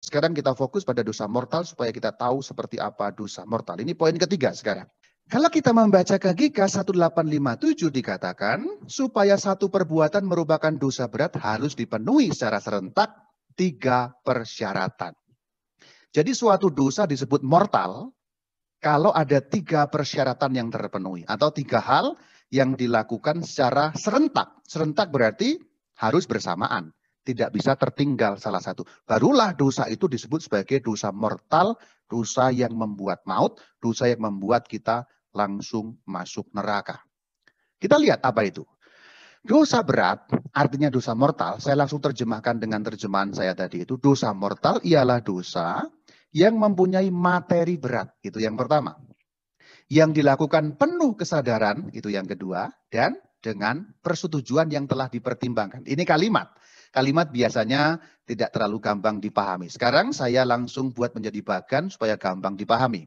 Sekarang kita fokus pada dosa mortal supaya kita tahu seperti apa dosa mortal. Ini poin ketiga sekarang. Kalau kita membaca KGK 1857 dikatakan, supaya satu perbuatan merupakan dosa berat harus dipenuhi secara serentak 3 persyaratan. Jadi suatu dosa disebut mortal kalau ada 3 persyaratan yang terpenuhi. Atau 3 hal yang dilakukan secara serentak. Serentak berarti harus bersamaan. Tidak bisa tertinggal salah satu. Barulah dosa itu disebut sebagai dosa mortal, dosa yang membuat maut, dosa yang membuat kita langsung masuk neraka. Kita lihat apa itu. Dosa berat, artinya dosa mortal, saya langsung terjemahkan dengan terjemahan saya tadi itu. Dosa mortal ialah dosa yang mempunyai materi berat, itu yang pertama. Yang dilakukan penuh kesadaran, itu yang kedua, dan dengan persetujuan yang telah dipertimbangkan. Ini kalimat. Kalimat biasanya tidak terlalu gampang dipahami. Sekarang saya langsung buat menjadi bagan supaya gampang dipahami.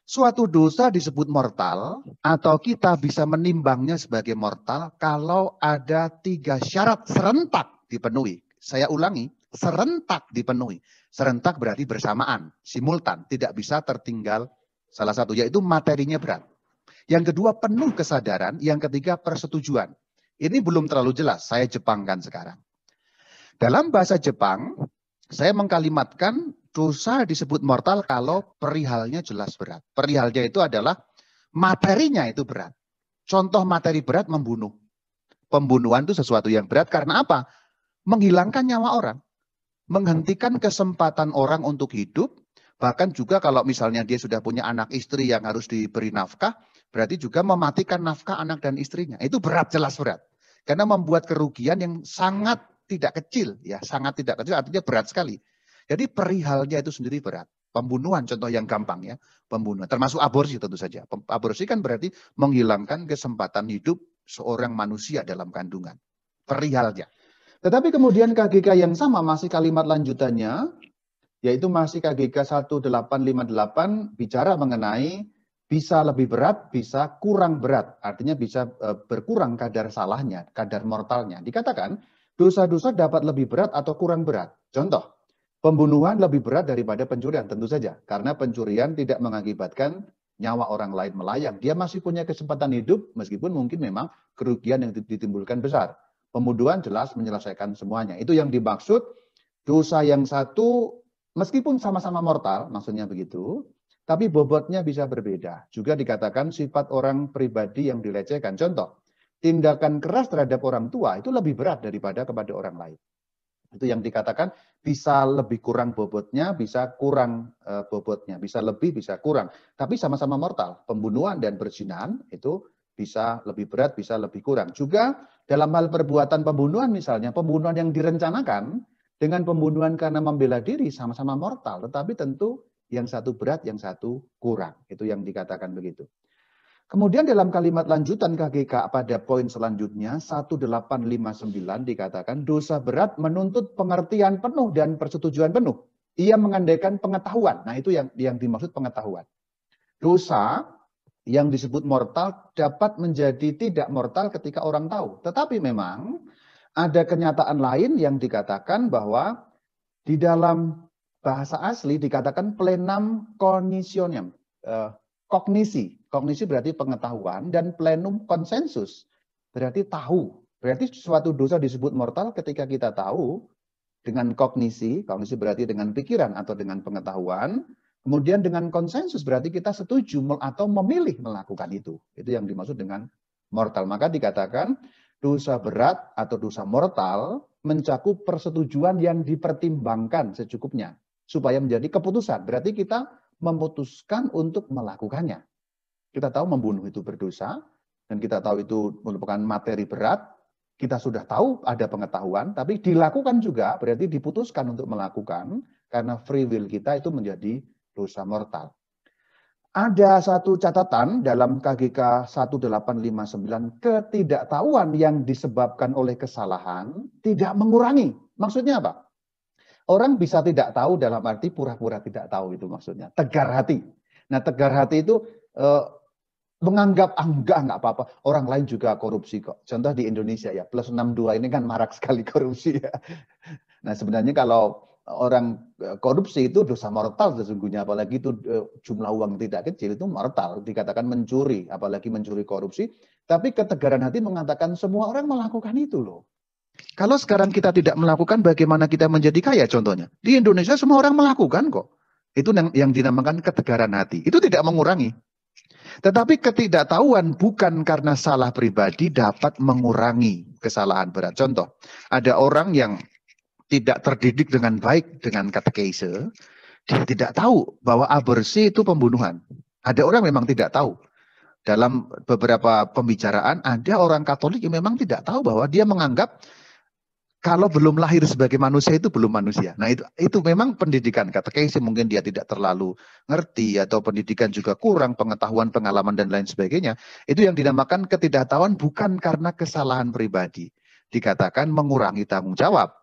Suatu dosa disebut mortal atau kita bisa menimbangnya sebagai mortal kalau ada 3 syarat serentak dipenuhi. Saya ulangi, serentak dipenuhi. Serentak berarti bersamaan, simultan, tidak bisa tertinggal salah satu, yaitu materinya berat. Yang kedua penuh kesadaran, yang ketiga persetujuan. Ini belum terlalu jelas, saya jepangkan sekarang. Dalam bahasa Jepang, saya mengkalimatkan dosa disebut mortal kalau perihalnya jelas berat. Perihalnya itu adalah materinya itu berat. Contoh materi berat membunuh. Pembunuhan itu sesuatu yang berat karena apa? Menghilangkan nyawa orang. Menghentikan kesempatan orang untuk hidup. Bahkan juga kalau misalnya dia sudah punya anak istri yang harus diberi nafkah, berarti juga mematikan nafkah anak dan istrinya. Itu berat, jelas berat. Karena membuat kerugian yang sangat tidak kecil, ya sangat tidak kecil, artinya berat sekali. Jadi perihalnya itu sendiri berat. Pembunuhan contoh yang gampang ya, pembunuhan. Termasuk aborsi tentu saja. Aborsi kan berarti menghilangkan kesempatan hidup seorang manusia dalam kandungan. Perihalnya. Tetapi kemudian KGK yang sama masih kalimat lanjutannya, yaitu masih KGK 1858 bicara mengenai bisa lebih berat, bisa kurang berat. Artinya bisa berkurang kadar salahnya, kadar mortalnya. Dikatakan dosa-dosa dapat lebih berat atau kurang berat. Contoh, pembunuhan lebih berat daripada pencurian, tentu saja. Karena pencurian tidak mengakibatkan nyawa orang lain melayang. Dia masih punya kesempatan hidup, meskipun mungkin memang kerugian yang ditimbulkan besar. Pembunuhan jelas menyelesaikan semuanya. Itu yang dimaksud dosa yang satu, meskipun sama-sama mortal, maksudnya begitu, tapi bobotnya bisa berbeda. Juga dikatakan sifat orang pribadi yang dilecehkan. Contoh, tindakan keras terhadap orang tua itu lebih berat daripada kepada orang lain. Itu yang dikatakan bisa lebih kurang bobotnya, bisa kurang bobotnya, bisa lebih, bisa kurang. Tapi sama-sama mortal. Pembunuhan dan perzinahan itu bisa lebih berat, bisa lebih kurang. Juga dalam hal perbuatan pembunuhan misalnya, pembunuhan yang direncanakan dengan pembunuhan karena membela diri sama-sama mortal. Tetapi tentu yang satu berat, yang satu kurang. Itu yang dikatakan begitu. Kemudian dalam kalimat lanjutan KGK pada poin selanjutnya 1859 dikatakan dosa berat menuntut pengertian penuh dan persetujuan penuh. Ia mengandaikan pengetahuan. Nah itu yang dimaksud pengetahuan. Dosa yang disebut mortal dapat menjadi tidak mortal ketika orang tahu. Tetapi memang ada kenyataan lain yang dikatakan bahwa di dalam bahasa asli dikatakan plenum cognitionem, kognisi. Kognisi berarti pengetahuan dan plenum konsensus berarti tahu. Berarti suatu dosa disebut mortal ketika kita tahu dengan kognisi, kognisi berarti dengan pikiran atau dengan pengetahuan, kemudian dengan konsensus berarti kita setuju atau memilih melakukan itu. Itu yang dimaksud dengan mortal. Maka dikatakan dosa berat atau dosa mortal mencakup persetujuan yang dipertimbangkan secukupnya supaya menjadi keputusan. Berarti kita memutuskan untuk melakukannya. Kita tahu membunuh itu berdosa, dan kita tahu itu merupakan materi berat, kita sudah tahu ada pengetahuan, tapi dilakukan juga, berarti diputuskan untuk melakukan, karena free will kita itu menjadi dosa mortal. Ada satu catatan dalam KGK 1859, ketidaktahuan yang disebabkan oleh kesalahan tidak mengurangi. Maksudnya apa? Orang bisa tidak tahu dalam arti pura-pura tidak tahu itu maksudnya. Tegar hati. Nah tegar hati itu menganggap enggak apa-apa. Orang lain juga korupsi kok. Contoh di Indonesia ya, plus 62 ini kan marak sekali korupsi ya. Nah sebenarnya kalau orang korupsi itu dosa mortal sesungguhnya, apalagi itu jumlah uang tidak kecil, itu mortal, dikatakan mencuri, apalagi mencuri korupsi. Tapi ketegaran hati mengatakan semua orang melakukan itu loh. Kalau sekarang kita tidak melakukan, bagaimana kita menjadi kaya contohnya? Di Indonesia semua orang melakukan kok. Itu yang dinamakan ketegaran hati. Itu tidak mengurangi. Tetapi ketidaktahuan bukan karena salah pribadi dapat mengurangi kesalahan berat. Contoh, ada orang yang tidak terdidik dengan baik dengan katekese, dia tidak tahu bahwa aborsi itu pembunuhan. Ada orang memang tidak tahu. Dalam beberapa pembicaraan, ada orang Katolik yang memang tidak tahu bahwa dia menganggap kalau belum lahir sebagai manusia itu belum manusia. Nah itu memang pendidikan katekese mungkin dia tidak terlalu ngerti atau pendidikan juga kurang, pengetahuan, pengalaman dan lain sebagainya. Itu yang dinamakan ketidaktahuan bukan karena kesalahan pribadi. Dikatakan mengurangi tanggung jawab.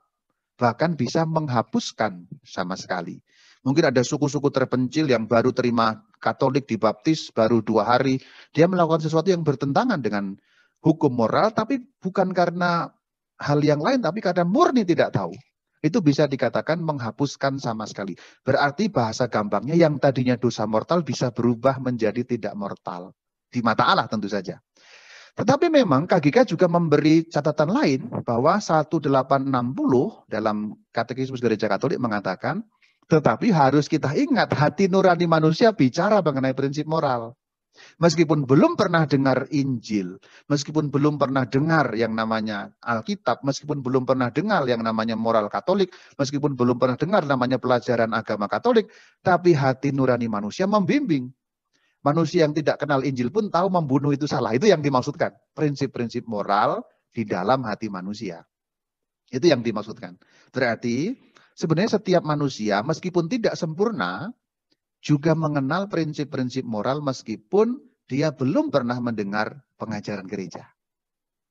Bahkan bisa menghapuskan sama sekali. Mungkin ada suku-suku terpencil yang baru terima Katolik dibaptis baru 2 hari. Dia melakukan sesuatu yang bertentangan dengan hukum moral tapi bukan karena hal yang lain, tapi karena murni tidak tahu. Itu bisa dikatakan menghapuskan sama sekali. Berarti bahasa gampangnya yang tadinya dosa mortal bisa berubah menjadi tidak mortal. Di mata Allah tentu saja. Tetapi memang KGK juga memberi catatan lain bahwa 1860 dalam Katekismus Gereja Katolik mengatakan, tetapi harus kita ingat hati nurani manusia bicara mengenai prinsip moral. Meskipun belum pernah dengar Injil, meskipun belum pernah dengar yang namanya Alkitab, meskipun belum pernah dengar yang namanya moral Katolik, meskipun belum pernah dengar namanya pelajaran agama Katolik, tapi hati nurani manusia membimbing. Manusia yang tidak kenal Injil pun tahu membunuh itu salah. Itu yang dimaksudkan. Prinsip-prinsip moral di dalam hati manusia. Itu yang dimaksudkan. Berarti sebenarnya setiap manusia meskipun tidak sempurna, juga mengenal prinsip-prinsip moral meskipun dia belum pernah mendengar pengajaran gereja.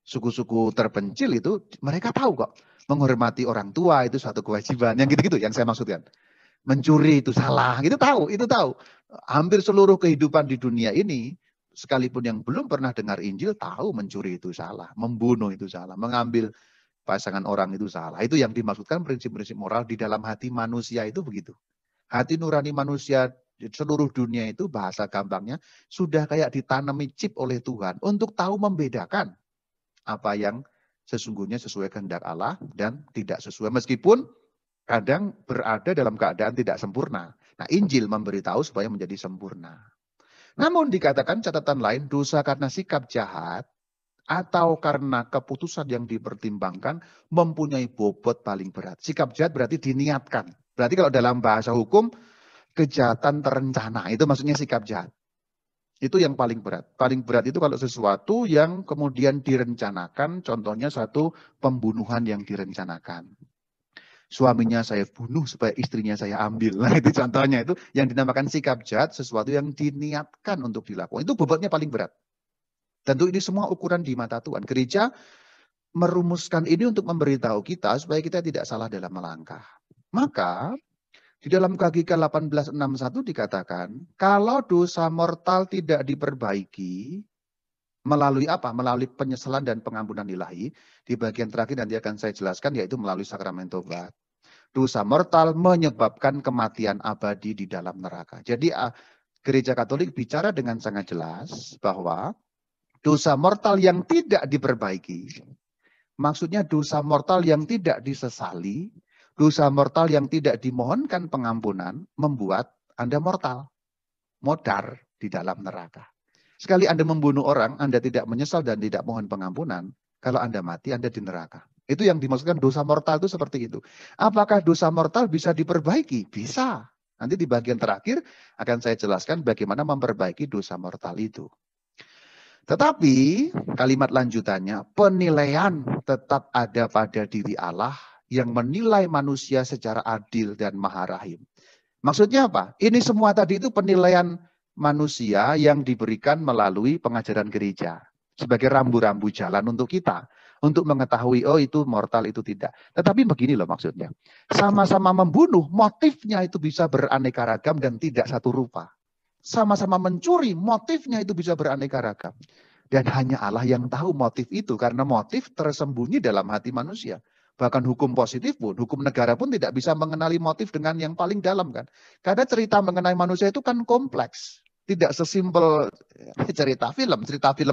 Suku-suku terpencil itu mereka tahu kok. Menghormati orang tua itu suatu kewajiban. Yang gitu-gitu yang saya maksudkan. Mencuri itu salah, itu tahu. Hampir seluruh kehidupan di dunia ini, sekalipun yang belum pernah dengar Injil, tahu mencuri itu salah, membunuh itu salah, mengambil pasangan orang itu salah. Itu yang dimaksudkan prinsip-prinsip moral di dalam hati manusia itu begitu. Hati nurani manusia di seluruh dunia itu bahasa gampangnya sudah kayak ditanami chip oleh Tuhan untuk tahu membedakan apa yang sesungguhnya sesuai kehendak Allah dan tidak sesuai. Meskipun kadang berada dalam keadaan tidak sempurna. Nah, Injil memberitahu supaya menjadi sempurna. Namun dikatakan catatan lain, dosa karena sikap jahat atau karena keputusan yang dipertimbangkan mempunyai bobot paling berat. Sikap jahat berarti diniatkan. Berarti kalau dalam bahasa hukum, kejahatan terencana. Itu maksudnya sikap jahat. Itu yang paling berat. Paling berat itu kalau sesuatu yang kemudian direncanakan, contohnya suatu pembunuhan yang direncanakan. Suaminya saya bunuh supaya istrinya saya ambil. Nah itu contohnya, itu yang dinamakan sikap jahat, sesuatu yang diniatkan untuk dilakukan. Itu bobotnya paling berat. Tentu ini semua ukuran di mata Tuhan. Gereja merumuskan ini untuk memberitahu kita supaya kita tidak salah dalam melangkah. Maka di dalam KGK 1861 dikatakan, kalau dosa mortal tidak diperbaiki, melalui apa? Melalui penyesalan dan pengampunan ilahi. Di bagian terakhir nanti akan saya jelaskan, yaitu melalui sakramen tobat. Dosa mortal menyebabkan kematian abadi di dalam neraka. Jadi Gereja Katolik bicara dengan sangat jelas bahwa dosa mortal yang tidak diperbaiki, maksudnya dosa mortal yang tidak disesali, dosa mortal yang tidak dimohonkan pengampunan, membuat Anda mortal, modar di dalam neraka. Sekali Anda membunuh orang, Anda tidak menyesal dan tidak mohon pengampunan, kalau Anda mati, Anda di neraka. Itu yang dimaksudkan dosa mortal itu seperti itu. Apakah dosa mortal bisa diperbaiki? Bisa. Nanti di bagian terakhir akan saya jelaskan bagaimana memperbaiki dosa mortal itu. Tetapi kalimat lanjutannya, penilaian tetap ada pada diri Allah yang menilai manusia secara adil dan maha rahim. Maksudnya apa? Ini semua tadi itu penilaian manusia yang diberikan melalui pengajaran gereja. Sebagai rambu-rambu jalan untuk kita. Untuk mengetahui, oh itu mortal, itu tidak. Tetapi begini loh maksudnya. Sama-sama membunuh, motifnya itu bisa beraneka ragam dan tidak satu rupa. Sama-sama mencuri, motifnya itu bisa beraneka ragam. Dan hanya Allah yang tahu motif itu, karena motif tersembunyi dalam hati manusia. Bahkan hukum positif pun, hukum negara pun tidak bisa mengenali motif dengan yang paling dalam kan. Karena cerita mengenai manusia itu kan kompleks. Tidak sesimpel cerita film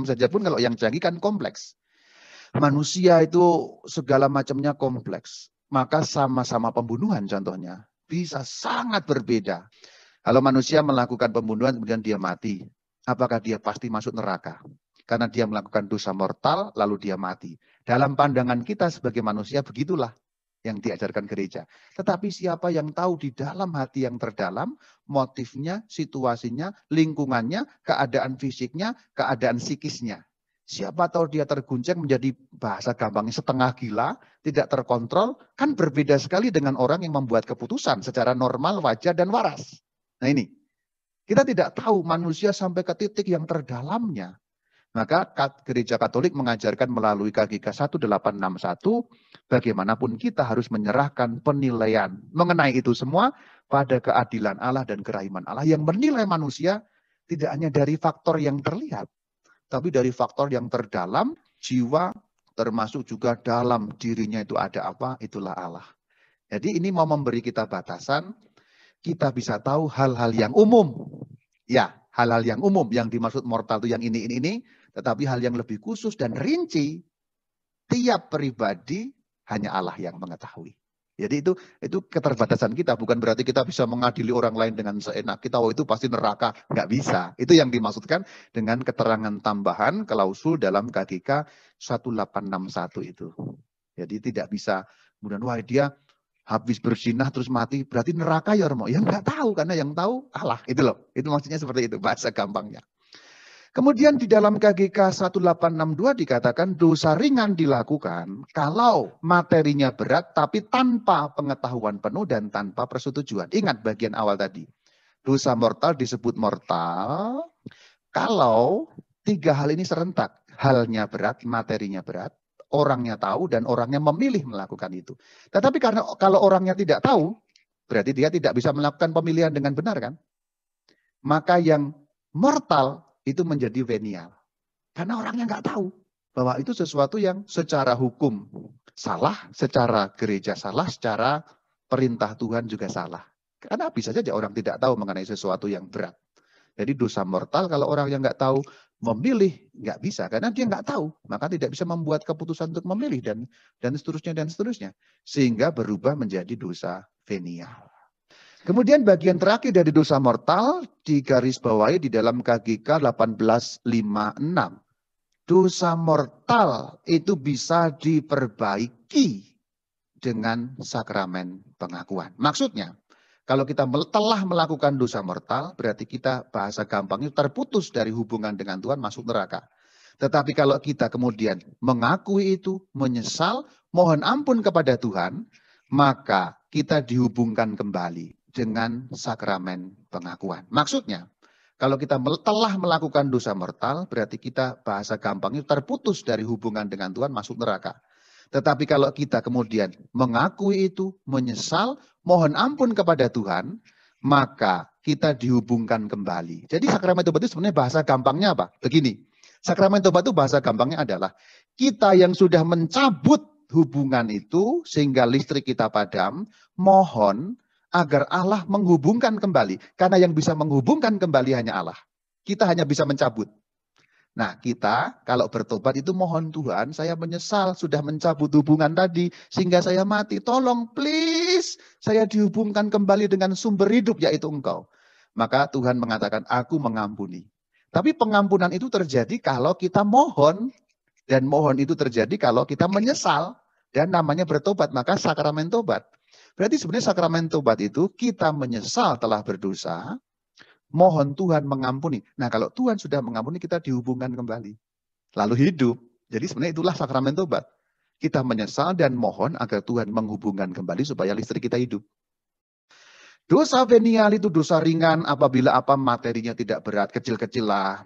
saja pun kalau yang canggih kan kompleks. Manusia itu segala macamnya kompleks. Maka sama-sama pembunuhan contohnya bisa sangat berbeda. Kalau manusia melakukan pembunuhan kemudian dia mati, apakah dia pasti masuk neraka? Karena dia melakukan dosa mortal lalu dia mati. Dalam pandangan kita sebagai manusia begitulah yang diajarkan gereja. Tetapi siapa yang tahu di dalam hati yang terdalam, motifnya, situasinya, lingkungannya, keadaan fisiknya, keadaan psikisnya. Siapa tahu dia terguncang menjadi bahasa gampangnya setengah gila, tidak terkontrol, kan berbeda sekali dengan orang yang membuat keputusan secara normal, wajar, dan waras. Nah ini, kita tidak tahu manusia sampai ke titik yang terdalamnya. Maka gereja Katolik mengajarkan melalui KGK 1861, bagaimanapun kita harus menyerahkan penilaian mengenai itu semua pada keadilan Allah dan kerahiman Allah yang menilai manusia tidak hanya dari faktor yang terlihat, tapi dari faktor yang terdalam, jiwa, termasuk juga dalam dirinya itu ada apa, itulah Allah. Jadi ini mau memberi kita batasan, kita bisa tahu hal-hal yang umum. Ya, hal-hal yang umum yang dimaksud mortal itu yang ini. Tetapi hal yang lebih khusus dan rinci, tiap pribadi hanya Allah yang mengetahui. Jadi itu keterbatasan kita, bukan berarti kita bisa mengadili orang lain dengan seenak kita, itu pasti neraka, nggak bisa. Itu yang dimaksudkan dengan keterangan tambahan klausul dalam KGK 1861 itu. Jadi tidak bisa, kemudian wah dia habis berzinah terus mati, berarti neraka ya Romo? Ya nggak tahu, karena yang tahu Allah. Itu loh, itu maksudnya seperti itu, bahasa gampangnya. Kemudian di dalam KGK 1862 dikatakan dosa ringan dilakukan kalau materinya berat tapi tanpa pengetahuan penuh dan tanpa persetujuan. Ingat bagian awal tadi. Dosa mortal disebut mortal kalau tiga hal ini serentak. Halnya berat, materinya berat, orangnya tahu dan orangnya memilih melakukan itu. Tetapi karena kalau orangnya tidak tahu, berarti dia tidak bisa melakukan pemilihan dengan benar kan? Maka yang mortal itu menjadi venial. Karena orangnya nggak tahu bahwa itu sesuatu yang secara hukum salah, secara gereja salah, secara perintah Tuhan juga salah. Karena bisa saja orang tidak tahu mengenai sesuatu yang berat. Jadi dosa mortal kalau orang yang nggak tahu memilih nggak bisa karena dia nggak tahu, maka tidak bisa membuat keputusan untuk memilih dan seterusnya. Sehingga berubah menjadi dosa venial. Kemudian bagian terakhir dari dosa mortal digarisbawahi di dalam KGK 1856. Dosa mortal itu bisa diperbaiki dengan sakramen pengakuan. Maksudnya, kalau kita telah melakukan dosa mortal, berarti kita bahasa gampangnya terputus dari hubungan dengan Tuhan, masuk neraka. Tetapi kalau kita kemudian mengakui itu, menyesal, mohon ampun kepada Tuhan, maka kita dihubungkan kembali dengan sakramen pengakuan. Maksudnya, kalau kita telah melakukan dosa mortal, berarti kita bahasa gampangnya terputus dari hubungan dengan Tuhan, masuk neraka. Tetapi kalau kita kemudian mengakui itu, menyesal, mohon ampun kepada Tuhan, maka kita dihubungkan kembali. Jadi sakramen tobat itu sebenarnya bahasa gampangnya apa? Begini, sakramen tobat itu bahasa gampangnya adalah kita yang sudah mencabut hubungan itu sehingga listrik kita padam, mohon agar Allah menghubungkan kembali. Karena yang bisa menghubungkan kembali hanya Allah. Kita hanya bisa mencabut. Nah kita kalau bertobat itu mohon Tuhan, saya menyesal sudah mencabut hubungan tadi sehingga saya mati. Tolong please saya dihubungkan kembali dengan sumber hidup yaitu Engkau. Maka Tuhan mengatakan aku mengampuni. Tapi pengampunan itu terjadi kalau kita mohon. Dan mohon itu terjadi kalau kita menyesal. Dan namanya bertobat, maka sakramen tobat. Berarti sebenarnya sakramen tobat itu kita menyesal telah berdosa, mohon Tuhan mengampuni. Nah kalau Tuhan sudah mengampuni kita dihubungkan kembali. Lalu hidup. Jadi sebenarnya itulah sakramen tobat. Kita menyesal dan mohon agar Tuhan menghubungkan kembali supaya listrik kita hidup. Dosa venial itu dosa ringan apabila apa materinya tidak berat, kecil-kecil lah.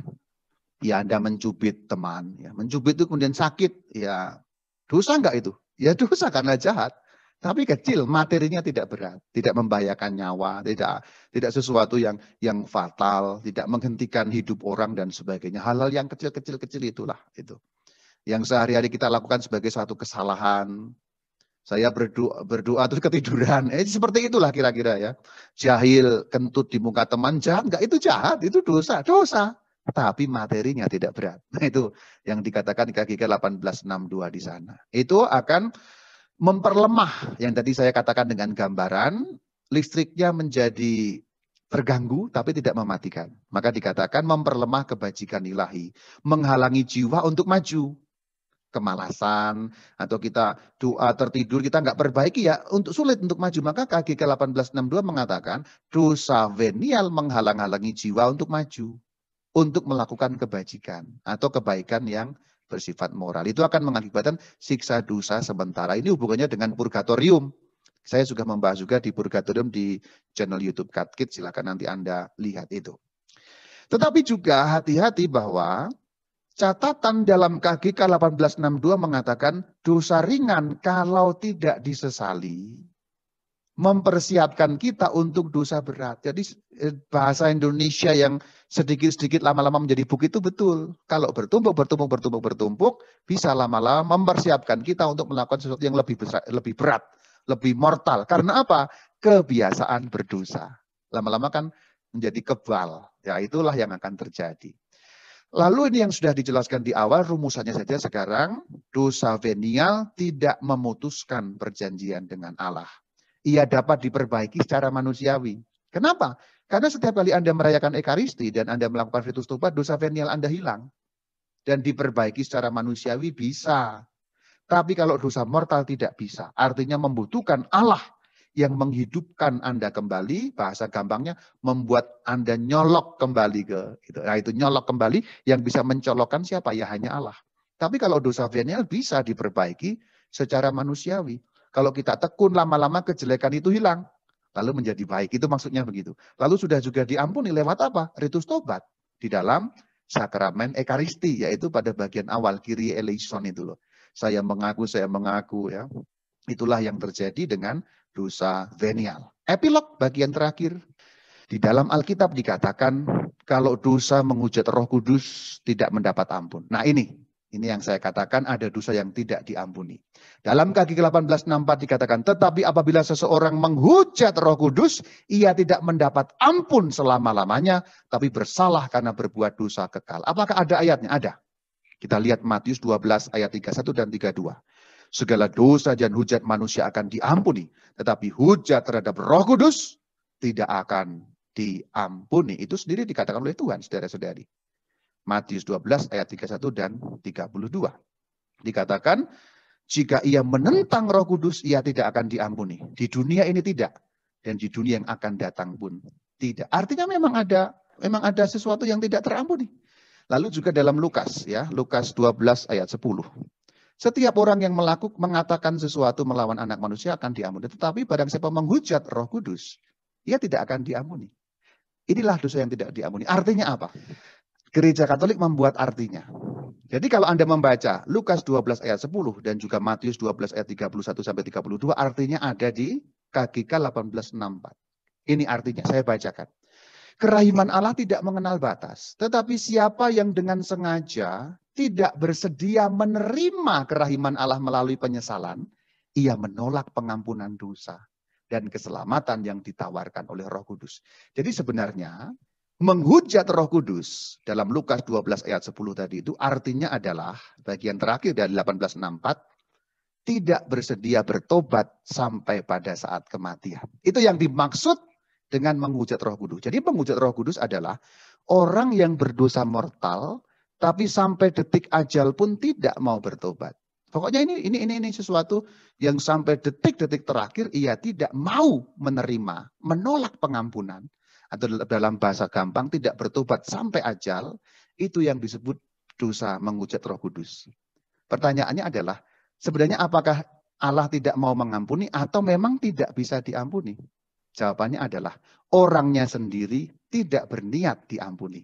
Ya Anda mencubit teman, ya mencubit itu kemudian sakit, ya dosa enggak itu? Ya dosa karena jahat. Tapi kecil, materinya tidak berat, tidak membahayakan nyawa, tidak sesuatu yang fatal, tidak menghentikan hidup orang dan sebagainya. Hal-hal yang kecil-kecil itulah itu. Yang sehari-hari kita lakukan sebagai suatu kesalahan, Saya berdoa terus ketiduran. Seperti itulah kira-kira ya. Jahil, kentut di muka teman, jahat enggak? Itu jahat, itu dosa. Tapi materinya tidak berat. Nah, itu yang dikatakan KGK 1862 di sana. Itu akan memperlemah yang tadi saya katakan dengan gambaran, listriknya menjadi terganggu tapi tidak mematikan. Maka dikatakan memperlemah kebajikan ilahi, menghalangi jiwa untuk maju. Kemalasan atau kita doa tertidur kita nggak perbaiki ya untuk sulit untuk maju. Maka KGK 1862 mengatakan dosa venial menghalang-halangi jiwa untuk maju, untuk melakukan kebajikan atau kebaikan yang bersifat moral. Itu akan mengakibatkan siksa dosa sementara. Ini hubungannya dengan purgatorium. Saya juga membahas juga di purgatorium di channel YouTube Katkit, silakan nanti Anda lihat itu. Tetapi juga hati-hati bahwa catatan dalam KGK 1862 mengatakan dosa ringan kalau tidak disesali mempersiapkan kita untuk dosa berat. Jadi bahasa Indonesia yang sedikit-sedikit lama-lama menjadi buk itu betul. Kalau bertumpuk, bisa lama-lama mempersiapkan kita untuk melakukan sesuatu yang lebih besar, lebih berat, lebih mortal. Karena apa? Kebiasaan berdosa. Lama-lama kan menjadi kebal. Ya itulah yang akan terjadi. Lalu ini yang sudah dijelaskan di awal, rumusannya saja sekarang, dosa venial tidak memutuskan perjanjian dengan Allah. Ia dapat diperbaiki secara manusiawi. Kenapa? Karena setiap kali Anda merayakan Ekaristi dan Anda melakukan ritus tobat, dosa venial Anda hilang. Dan diperbaiki secara manusiawi bisa. Tapi kalau dosa mortal tidak bisa. Artinya membutuhkan Allah yang menghidupkan Anda kembali, bahasa gampangnya membuat Anda nyolok kembali ke itu. Nah, itu nyolok kembali yang bisa mencolokkan siapa? Ya hanya Allah. Tapi kalau dosa venial bisa diperbaiki secara manusiawi. Kalau kita tekun lama-lama kejelekan itu hilang, lalu menjadi baik. Itu maksudnya begitu. Lalu sudah juga diampuni lewat apa? Ritus tobat di dalam sakramen Ekaristi, yaitu pada bagian awal Kyrie eleison itu loh. Saya mengaku ya. Itulah yang terjadi dengan dosa venial. Epilog bagian terakhir. Di dalam Alkitab dikatakan kalau dosa menghujat Roh Kudus tidak mendapat ampun. Nah ini yang saya katakan ada dosa yang tidak diampuni. Dalam KGK 1864 dikatakan, tetapi apabila seseorang menghujat Roh Kudus, ia tidak mendapat ampun selama-lamanya, tapi bersalah karena berbuat dosa kekal. Apakah ada ayatnya? Ada. Kita lihat Matius 12 ayat 31 dan 32. Segala dosa dan hujat manusia akan diampuni, tetapi hujat terhadap Roh Kudus tidak akan diampuni. Itu sendiri dikatakan oleh Tuhan, saudara-saudari. Matius 12 ayat 31 dan 32. Dikatakan, jika ia menentang Roh Kudus, ia tidak akan diampuni. Di dunia ini tidak, dan di dunia yang akan datang pun tidak. Artinya memang ada sesuatu yang tidak terampuni. Lalu juga dalam Lukas, ya, Lukas 12 ayat 10. Setiap orang yang mengatakan sesuatu melawan anak manusia akan diampuni. Tetapi barang siapa menghujat Roh Kudus, ia tidak akan diampuni. Inilah dosa yang tidak diampuni. Artinya apa? Gereja Katolik membuat artinya. Jadi kalau Anda membaca Lukas 12 ayat 10 dan juga Matius 12 ayat 31 sampai 32, artinya ada di KGK 1864. Ini artinya, saya bacakan. Kerahiman Allah tidak mengenal batas, tetapi siapa yang dengan sengaja tidak bersedia menerima kerahiman Allah melalui penyesalan, ia menolak pengampunan dosa dan keselamatan yang ditawarkan oleh Roh Kudus. Jadi sebenarnya menghujat Roh Kudus dalam Lukas 12 ayat 10 tadi itu artinya adalah bagian terakhir dari 1864, tidak bersedia bertobat sampai pada saat kematian. Itu yang dimaksud dengan menghujat Roh Kudus. Jadi menghujat Roh Kudus adalah orang yang berdosa mortal tapi sampai detik ajal pun tidak mau bertobat. Pokoknya ini sesuatu yang sampai detik-detik terakhir ia tidak mau menerima, menolak pengampunan, atau dalam bahasa gampang tidak bertobat sampai ajal. Itu yang disebut dosa menghujat Roh Kudus. Pertanyaannya adalah sebenarnya apakah Allah tidak mau mengampuni atau memang tidak bisa diampuni? Jawabannya adalah orangnya sendiri tidak berniat diampuni.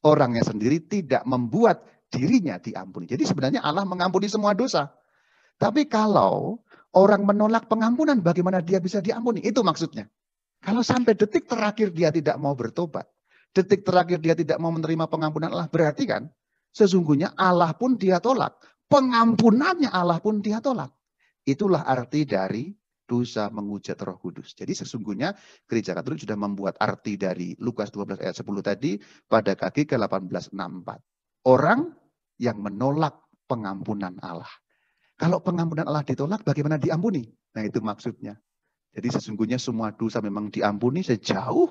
Orangnya sendiri tidak membuat dirinya diampuni. Jadi sebenarnya Allah mengampuni semua dosa. Tapi kalau orang menolak pengampunan, bagaimana dia bisa diampuni? Itu maksudnya. Kalau sampai detik terakhir dia tidak mau bertobat, detik terakhir dia tidak mau menerima pengampunan Allah, berarti kan sesungguhnya Allah pun dia tolak. Pengampunannya Allah pun dia tolak. Itulah arti dari dosa menghujat Roh Kudus. Jadi sesungguhnya Gereja Katolik sudah membuat arti dari Lukas 12 ayat 10 tadi pada KGK 1864. Orang yang menolak pengampunan Allah. Kalau pengampunan Allah ditolak, bagaimana diampuni? Nah, itu maksudnya. Jadi sesungguhnya semua dosa memang diampuni sejauh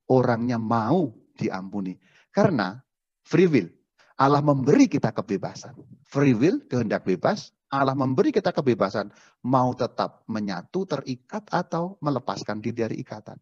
orangnya mau diampuni. Karena free will. Allah memberi kita kebebasan. Free will, kehendak bebas. Allah memberi kita kebebasan. Mau tetap menyatu, terikat, atau melepaskan diri dari ikatan.